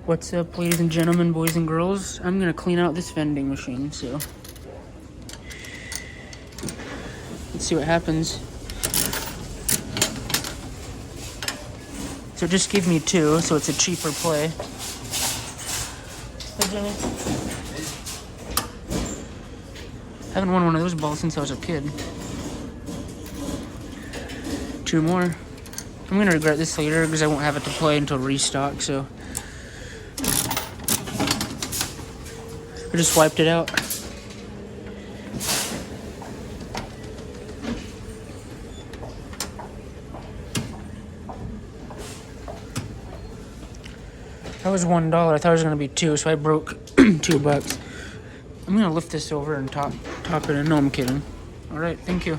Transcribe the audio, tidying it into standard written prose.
What's up, ladies and gentlemen, boys and girls? I'm gonna clean out this vending machine, so let's see what happens. So it just gave me 2, so it's a cheaper play. Hey, Jimmy. I haven't won one of those balls since I was a kid. 2 more. I'm gonna regret this later because I won't have it to play until restock, so I just wiped it out. That was $1. I thought it was gonna be 2, so I broke $2. I'm gonna lift this over and top it in. No, I'm kidding. All right, thank you.